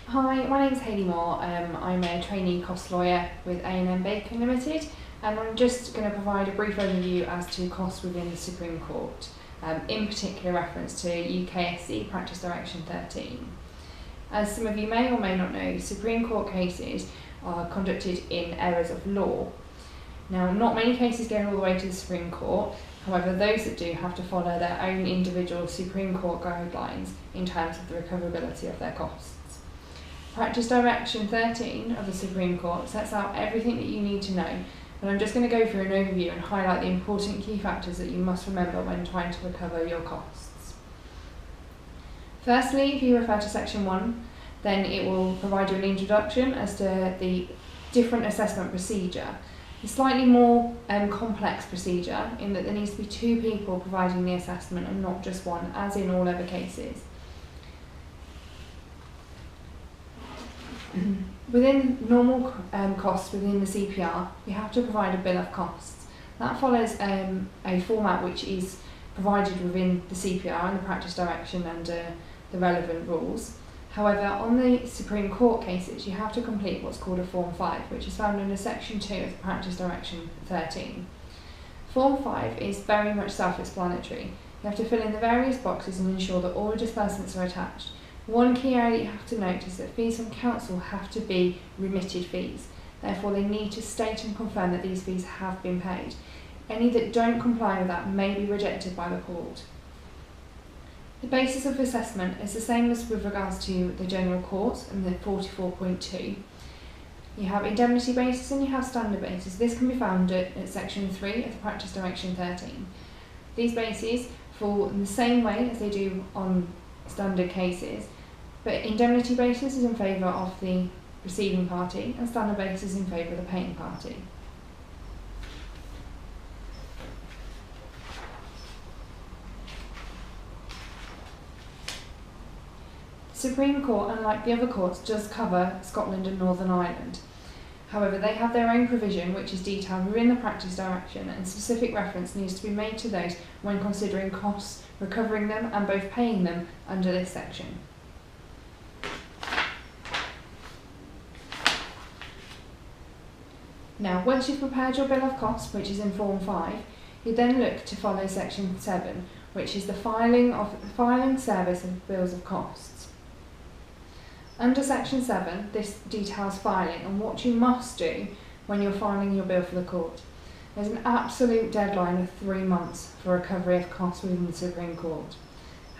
Hi, my name is Hayley. I'm a trainee cost lawyer with A&MBaconTV Limited, and I'm just going to provide a brief overview as to costs within the Supreme Court, in particular reference to UKSC Practice Direction 13. As some of you may or may not know, Supreme Court cases are conducted in areas of law. Now, not many cases go all the way to the Supreme Court. However, those that do have to follow their own individual Supreme Court guidelines in terms of the recoverability of their costs. Practice Direction 13 of the Supreme Court sets out everything that you need to know, and I'm just going to go through an overview and highlight the important key factors that you must remember when trying to recover your costs. Firstly, if you refer to Section 1, then it will provide you an introduction as to the different assessment procedure. A slightly more complex procedure in that there needs to be two people providing the assessment and not just one, as in all other cases. Within normal costs within the CPR, you have to provide a bill of costs. That follows a format which is provided within the CPR and the practice direction under the relevant rules. However, on the Supreme Court cases, you have to complete what's called a Form 5, which is found under Section 2 of the Practice Direction 13. Form 5 is very much self-explanatory. You have to fill in the various boxes and ensure that all the disbursements are attached. One key area you have to note is that fees from council have to be remitted fees. Therefore, they need to state and confirm that these fees have been paid. Any that don't comply with that may be rejected by the court. The basis of assessment is the same as with regards to the general courts and the 44.2. You have indemnity basis and you have standard basis. This can be found at Section 3 of the Practice Direction 13. These bases fall in the same way as they do on standard cases, but indemnity basis is in favour of the receiving party and standard basis is in favour of the paying party. The Supreme Court, unlike the other courts, does cover Scotland and Northern Ireland. However, they have their own provision which is detailed within the practice direction, and specific reference needs to be made to those when considering costs, recovering them and both paying them under this section. Now, once you've prepared your bill of costs, which is in Form 5, you then look to follow Section 7, which is the filing service of bills of costs. Under Section 7, this details filing and what you must do when you're filing your bill for the court. There's an absolute deadline of 3 months for recovery of costs within the Supreme Court.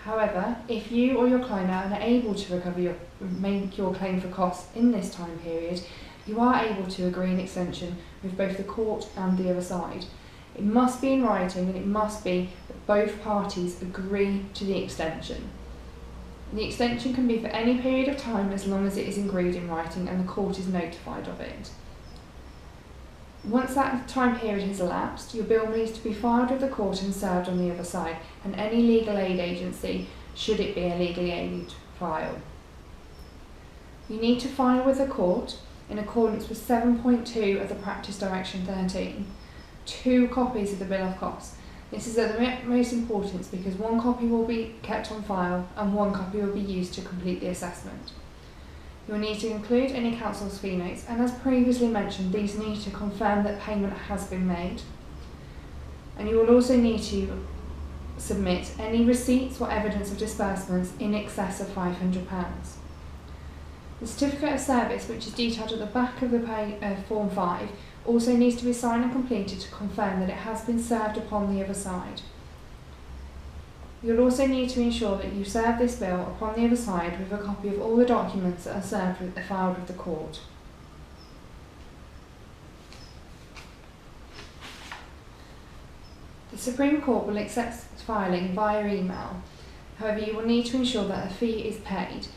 However, if you or your client are unable to make your claim for costs in this time period, you are able to agree an extension with both the court and the other side. It must be in writing and it must be that both parties agree to the extension. The extension can be for any period of time as long as it is agreed in writing and the court is notified of it. Once that time period has elapsed, your bill needs to be filed with the court and served on the other side, and any legal aid agency, should it be a legally aided file. You need to file with the court in accordance with 7.2 of the Practice Direction 13, 2 copies of the bill of costs. This is of the utmost importance because 1 copy will be kept on file and 1 copy will be used to complete the assessment. You'll need to include any council's fee notes, and as previously mentioned, these need to confirm that payment has been made. And you will also need to submit any receipts or evidence of disbursements in excess of £500. The certificate of service, which is detailed at the back of the Form 5, also needs to be signed and completed to confirm that it has been served upon the other side. You'll also need to ensure that you serve this bill upon the other side with a copy of all the documents that are filed with the court. The Supreme Court will accept filing via email. However, you will need to ensure that a fee is paid.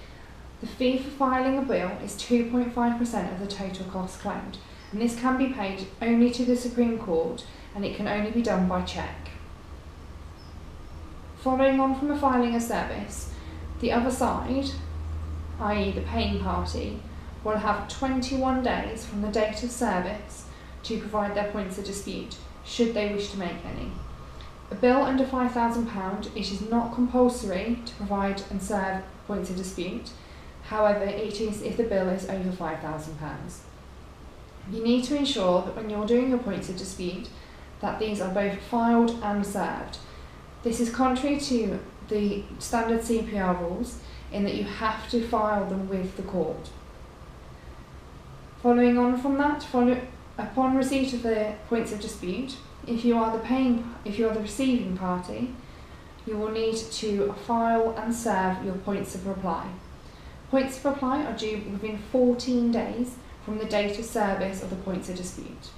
The fee for filing a bill is 2.5% of the total cost claimed, and this can be paid only to the Supreme Court, and it can only be done by cheque. Following on from a filing of service, the other side, i.e. the paying party, will have 21 days from the date of service to provide their points of dispute, should they wish to make any. A bill under £5,000, it is not compulsory to provide and serve points of dispute. However, it is if the bill is over £5,000. You need to ensure that when you're doing your points of dispute that these are both filed and served. This is contrary to the standard CPR rules in that you have to file them with the court. Following on from that, upon receipt of the points of dispute, if you are the receiving party, you will need to file and serve your points of reply. Points of reply are due within 14 days from the date of service of the points of dispute.